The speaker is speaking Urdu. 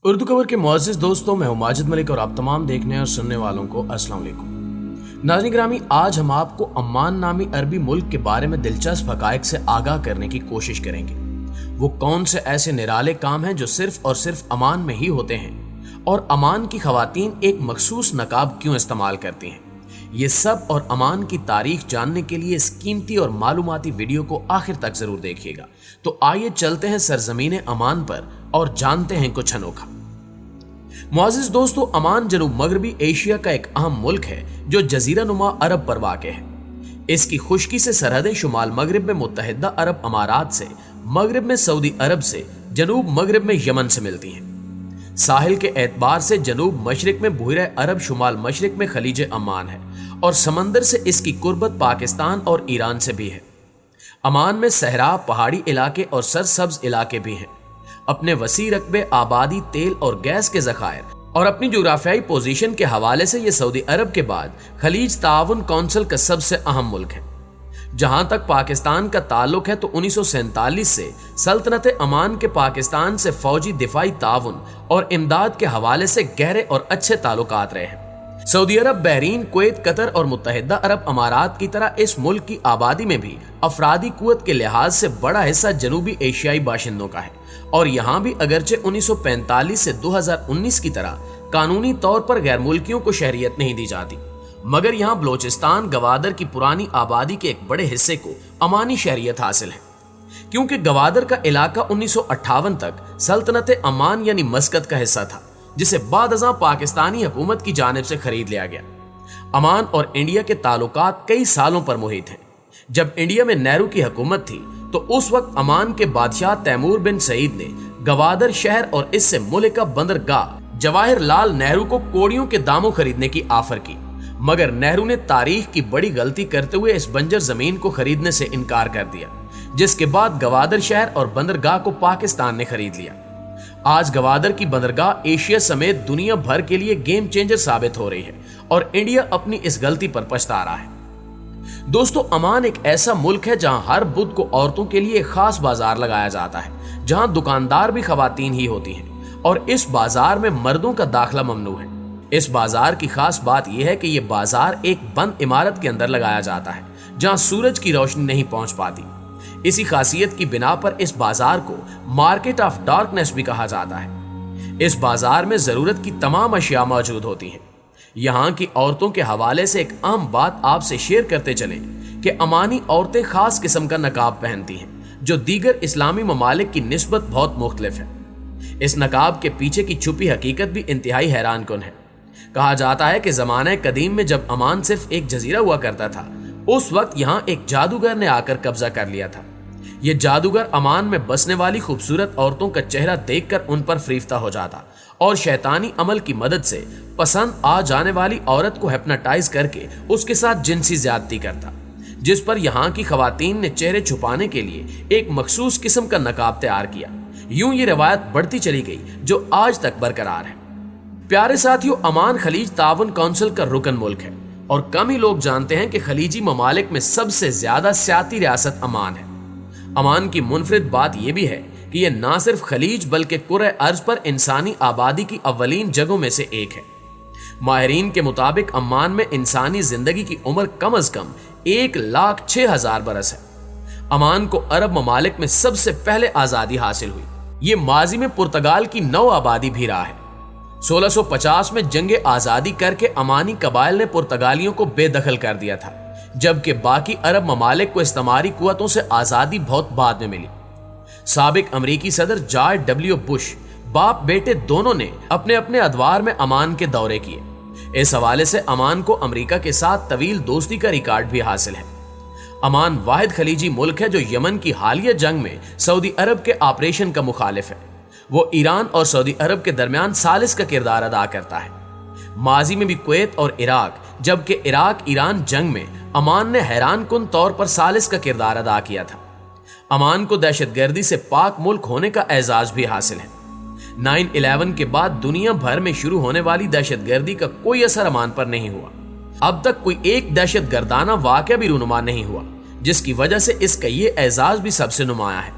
اردو کور کے معزز دوستوں، میں ہوں ماجد ملک اور آپ تمام دیکھنے اور سننے والوں کو السلام علیکم۔ ناظرین گرامی، آج ہم آپ کو عمان نامی عربی ملک کے بارے میں دلچسپ حقائق سے آگاہ کرنے کی کوشش کریں گے۔ وہ کون سے ایسے نرالے کام ہیں جو صرف اور صرف عمان میں ہی ہوتے ہیں، اور عمان کی خواتین ایک مخصوص نقاب کیوں استعمال کرتی ہیں؟ یہ سب اور عمان کی تاریخ جاننے کے لیے اس قیمتی اور معلوماتی ویڈیو کو آخر تک ضرور دیکھیے گا۔ تو آئیے چلتے ہیں سرزمین عمان پر اور جانتے ہیں کچھ انوکھا۔ معزز دوستو، عمان جنوب مغربی ایشیا کا ایک اہم ملک ہے جو جزیرہ نما عرب پر واقع ہے۔ اس کی خشکی سے سرحدیں شمال مغرب میں متحدہ عرب امارات سے، مغرب میں سعودی عرب سے، جنوب مغرب میں یمن سے ملتی ہیں۔ ساحل کے اعتبار سے جنوب مشرق میں بحیرہ عرب، شمال مشرق میں خلیج عمان ہے، اور سمندر سے اس کی قربت پاکستان اور ایران سے بھی ہے۔ عمان میں صحرا، پہاڑی علاقے اور سرسبز علاقے بھی ہیں۔ اپنے وسیع رقبے، آبادی، تیل اور گیس کے ذخائر اور اپنی جغرافیائی پوزیشن کے حوالے سے یہ سعودی عرب کے بعد خلیج تعاون کونسل کا سب سے اہم ملک ہے۔ جہاں تک پاکستان کا تعلق ہے تو 1947 سے سلطنت عمان کے پاکستان سے فوجی، دفاعی تعاون اور امداد کے حوالے سے گہرے اور اچھے تعلقات رہے ہیں۔ سعودی عرب، بحرین، کویت، قطر اور متحدہ عرب امارات کی طرح اس ملک کی آبادی میں بھی افرادی قوت کے لحاظ سے بڑا حصہ جنوبی ایشیائی باشندوں کا ہے، اور یہاں بھی اگرچہ 1945 سے 2019 کی طرح قانونی طور پر غیر ملکیوں کو شہریت نہیں دی جاتی، مگر یہاں بلوچستان گوادر کی پرانی آبادی کے ایک بڑے حصے کو عمانی شہریت حاصل ہے، کیونکہ گوادر کا علاقہ 1958 تک سلطنت عمان یعنی مسقط کا حصہ تھا، جسے بعد ازاں پاکستانی حکومت کی جانب سے خرید لیا گیا۔ عمان اور انڈیا کے تعلقات کئی سالوں پر محیط ہیں۔ جب انڈیا میں نہرو کی حکومت تھی تو اس وقت عمان کے بادشاہ تیمور بن سعید نے گوادر شہر اور اس سے ملکہ بندرگاہ جواہر لال نہرو کو کوڑیوں کے داموں خریدنے کی آفر کی، مگر نہرو نے تاریخ کی بڑی غلطی کرتے ہوئے اس بنجر زمین کو خریدنے سے انکار کر دیا، جس کے بعد گوادر شہر اور بندرگاہ کو پاکستان نے خرید لیا۔ آج گوادر کی بندرگاہ ایشیا سمیت دنیا بھر کے لیے گیم چینجر ثابت ہو رہی ہے، اور انڈیا اپنی اس غلطی پر پچھتا رہا ہے۔ دوستو، عمان ایک ایسا ملک ہے جہاں ہر بدھ کو عورتوں کے لیے ایک خاص بازار لگایا جاتا ہے، جہاں دکاندار بھی خواتین ہی ہوتی ہیں، اور اس بازار میں مردوں کا داخلہ ممنوع ہے۔ اس بازار کی خاص بات یہ ہے کہ یہ بازار ایک بند عمارت کے اندر لگایا جاتا ہے، جہاں سورج کی روشنی نہیں پہنچ پاتی۔ اسی خاصیت کی بنا پر اس بازار کو مارکیٹ آف ڈارکنیس بھی کہا جاتا ہے۔ اس بازار میں ضرورت کی تمام اشیاء موجود ہوتی ہیں۔ یہاں کی عورتوں کے حوالے سے ایک اہم بات آپ سے شیئر کرتے چلیں کہ عمانی عورتیں خاص قسم کا نقاب پہنتی ہیں، جو دیگر اسلامی ممالک کی نسبت بہت مختلف ہے۔ اس نقاب کے پیچھے کی چھپی حقیقت بھی انتہائی حیران کن ہے۔ کہا جاتا ہے کہ زمانہ قدیم میں جب عمان صرف ایک جزیرہ ہوا کرتا تھا، اس وقت یہاں ایک جادوگر نے آ کر قبضہ کر لیا تھا۔ یہ جادوگر عمان میں بسنے والی خوبصورت عورتوں کا چہرہ دیکھ کر ان پر فریفتہ ہو جاتا، اور شیطانی عمل کی مدد سے پسند آ جانے والی عورت کو ہپناٹائز کر کے اس کے ساتھ جنسی زیادتی کرتا، جس پر یہاں کی خواتین نے چہرے چھپانے کے لیے ایک مخصوص قسم کا نقاب تیار کیا۔ یوں یہ روایت بڑھتی چلی گئی جو آج تک برقرار ہے۔ پیارے ساتھیو، عمان خلیج تعاون کونسل کا رکن ملک ہے، اور کم ہی لوگ جانتے ہیں کہ خلیجی ممالک میں سب سے زیادہ سیاحتی ریاست عمان ہے۔ عمان کی منفرد بات یہ بھی ہے کہ یہ نہ صرف خلیج بلکہ کرۂ ارض پر انسانی آبادی کی اولین جگہوں میں سے ایک ہے۔ ماہرین کے مطابق عمان میں انسانی زندگی کی عمر کم از کم 1,06,000 برس ہے۔ عمان کو عرب ممالک میں سب سے پہلے آزادی حاصل ہوئی۔ یہ ماضی میں پرتگال کی نو آبادی بھی رہا ہے۔ 1650 میں جنگ آزادی کر کے عمانی قبائل نے پرتگالیوں کو بے دخل کر دیا تھا، جبکہ باقی عرب ممالک کو استعماری قوتوں سے آزادی بہت بعد میں ملی۔ سابق امریکی صدر جارج ڈبلیو بش باپ بیٹے دونوں نے اپنے اپنے ادوار میں عمان کے دورے کیے۔ اس حوالے سے عمان کو امریکہ کے ساتھ طویل دوستی کا ریکارڈ بھی حاصل ہے۔ عمان واحد خلیجی ملک ہے جو یمن کی حالیہ جنگ میں سعودی عرب کے آپریشن کا مخالف ہے۔ وہ ایران اور سعودی عرب کے درمیان ثالث کا کردار ادا کرتا ہے۔ ماضی میں بھی کویت اور عراق، جبکہ عراق ایران جنگ میں عمان نے حیران کن طور پر ثالث کا کردار ادا کیا تھا۔ عمان کو دہشت گردی سے پاک ملک ہونے کا اعزاز بھی حاصل ہے۔ 9/11 کے بعد دنیا بھر میں شروع ہونے والی دہشت گردی کا کوئی اثر عمان پر نہیں ہوا۔ اب تک کوئی ایک دہشت گردانہ واقعہ بھی رونما نہیں ہوا، جس کی وجہ سے اس کا یہ اعزاز بھی سب سے نمایاں ہے۔